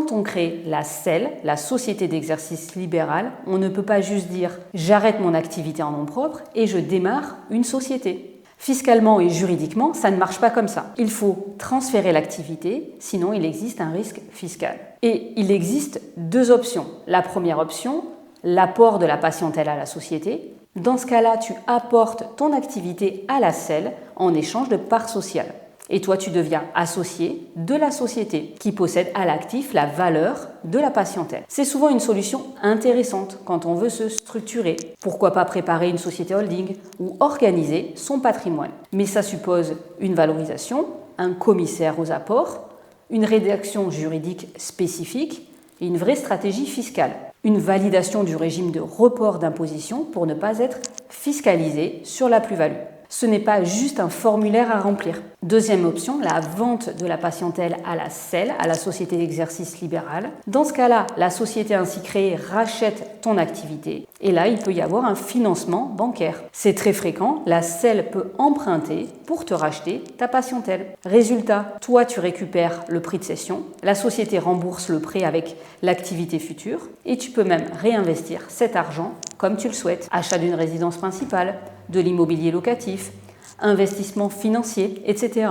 Quand on crée la SEL, la Société d'exercice libéral, on ne peut pas juste dire « j'arrête mon activité en nom propre et je démarre une société ». Fiscalement et juridiquement, ça ne marche pas comme ça. Il faut transférer l'activité, sinon il existe un risque fiscal. Et il existe deux options. La première option, l'apport de la patientèle à la société. Dans ce cas-là, tu apportes ton activité à la SEL en échange de parts sociales. Et toi, tu deviens associé de la société qui possède à l'actif la valeur de la patientèle. C'est souvent une solution intéressante quand on veut se structurer. Pourquoi pas préparer une société holding ou organiser son patrimoine. Mais ça suppose une valorisation, un commissaire aux apports, une rédaction juridique spécifique et une vraie stratégie fiscale. Une validation du régime de report d'imposition pour ne pas être fiscalisé sur la plus-value. Ce n'est pas juste un formulaire à remplir. Deuxième option, la vente de la patientèle à la SEL, à la Société d'exercice libéral. Dans ce cas-là, la société ainsi créée rachète ton activité et là, il peut y avoir un financement bancaire. C'est très fréquent, la SEL peut emprunter pour te racheter ta patientèle. Résultat, toi, tu récupères le prix de cession, la société rembourse le prêt avec l'activité future et tu peux même réinvestir cet argent comme tu le souhaites. Achat d'une résidence principale, de l'immobilier locatif, investissement financier, etc.